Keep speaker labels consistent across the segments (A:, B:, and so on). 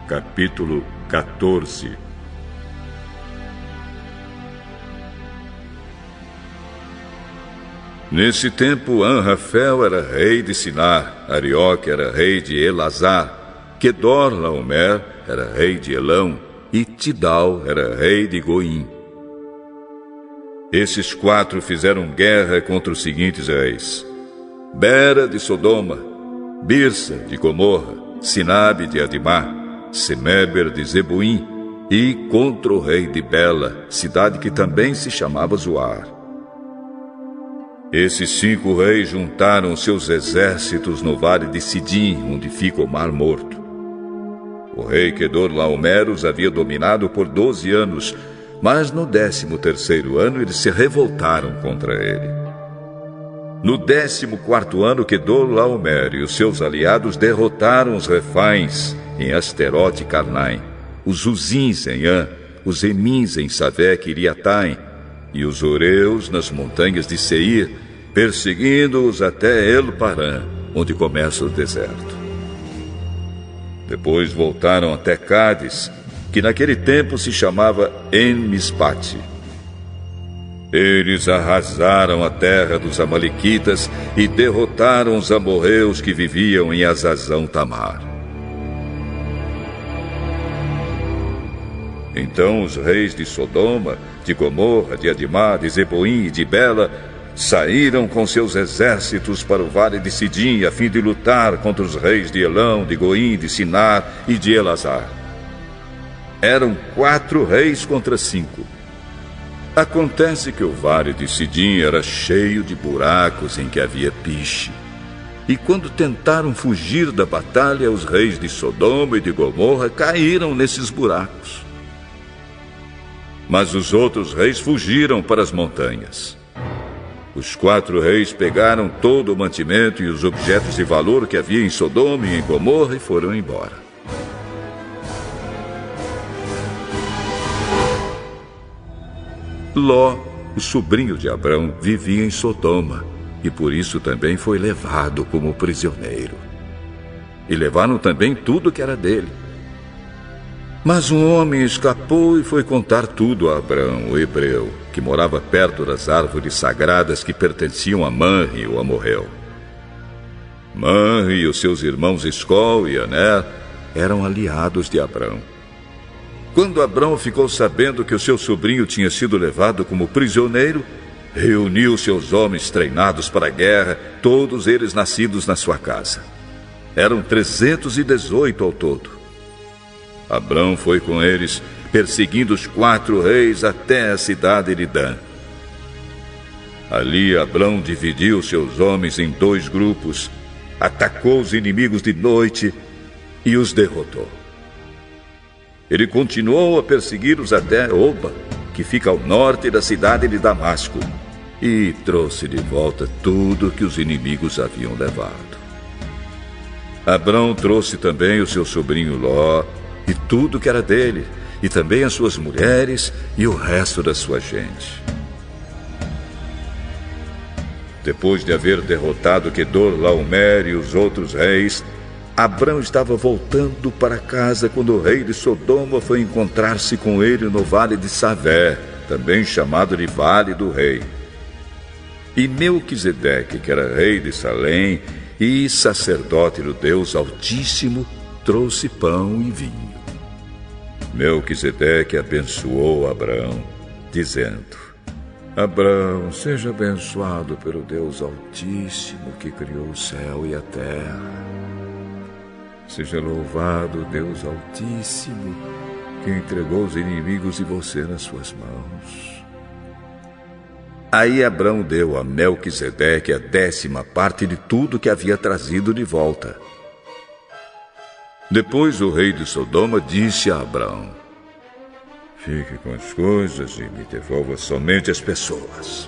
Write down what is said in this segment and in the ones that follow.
A: Capítulo 14. Nesse tempo, Anrafel era rei de Sinar, Arioque era rei de Elazar, Quedorlaomer era rei de Elão e Tidal era rei de Goim. Esses quatro fizeram guerra contra os seguintes reis: Bera de Sodoma, Birsa de Gomorra, Sinabe de Adimá, Semeber de Zeboim e contra o rei de Bela, cidade que também se chamava Zoar. Esses 5 reis juntaram seus exércitos no vale de Sidim, onde fica o Mar Morto. O rei Quedorlaomer os havia dominado por 12 anos, mas no 13º ano eles se revoltaram contra ele. No 14º ano, Quedorlaomer e os seus aliados derrotaram os Refains em Asterote e Carnaim, os Uzins em An, os Emins em Savec e Iriataim, e os Oreus nas montanhas de Seir, perseguindo-os até El-Parã, onde começa o deserto. Depois voltaram até Cádiz, que naquele tempo se chamava En-Mispate. Eles arrasaram a terra dos amalequitas e derrotaram os amorreus que viviam em Azazão-Tamar. Então os reis de Sodoma, de Gomorra, de Adimá, de Zeboim e de Bela saíram com seus exércitos para o vale de Sidim a fim de lutar contra os reis de Elão, de Goim, de Sinar e de Elazar. Eram 4 reis contra 5. Acontece que o vale de Sidim era cheio de buracos em que havia piche. E quando tentaram fugir da batalha, os reis de Sodoma e de Gomorra caíram nesses buracos. Mas os outros reis fugiram para as montanhas. Os 4 reis pegaram todo o mantimento e os objetos de valor que havia em Sodoma e em Gomorra e foram embora. Ló, o sobrinho de Abrão, vivia em Sodoma e por isso também foi levado como prisioneiro. E levaram também tudo que era dele. Mas um homem escapou e foi contar tudo a Abrão, o hebreu, que morava perto das árvores sagradas que pertenciam a Manre, o amorreu. Manre e os seus irmãos Escol e Aner eram aliados de Abrão. Quando Abrão ficou sabendo que o seu sobrinho tinha sido levado como prisioneiro, reuniu seus homens treinados para a guerra, todos eles nascidos na sua casa. Eram 318 ao todo. Abrão foi com eles, perseguindo os 4 reis até a cidade de Dan. Ali Abrão dividiu seus homens em 2 grupos, atacou os inimigos de noite e os derrotou. Ele continuou a persegui-los até Oba, que fica ao norte da cidade de Damasco, e trouxe de volta tudo que os inimigos haviam levado. Abrão trouxe também o seu sobrinho Ló, e tudo que era dele, e também as suas mulheres e o resto da sua gente. Depois de haver derrotado Quedorlaomer e os outros reis, Abrão estava voltando para casa quando o rei de Sodoma foi encontrar-se com ele no vale de Savé, também chamado de Vale do Rei. E Melquisedeque, que era rei de Salém e sacerdote do Deus Altíssimo, trouxe pão e vinho. Melquisedeque abençoou Abrão, dizendo: Abrão, seja abençoado pelo Deus Altíssimo que criou o céu e a terra. Seja louvado o Deus Altíssimo que entregou os inimigos de você nas suas mãos. Aí Abrão deu a Melquisedeque a 10ª parte de tudo que havia trazido de volta. Depois o rei de Sodoma disse a Abrão: Fique com as coisas e me devolva somente as pessoas.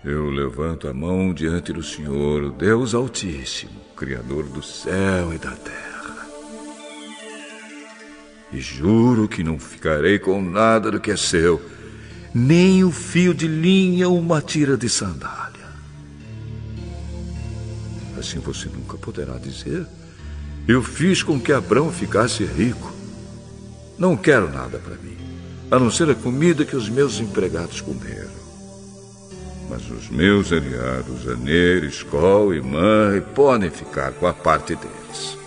A: Eu levanto a mão diante do Senhor, o Deus Altíssimo, Criador do céu e da terra. E juro que não ficarei com nada do que é seu, nem o fio de linha ou uma tira de sandália. Assim você nunca poderá dizer: eu fiz com que Abrão ficasse rico. Não quero nada para mim, a não ser a comida que os meus empregados comeram. Mas os meus aliados, Aner, Escol e Manre, podem ficar com a parte deles.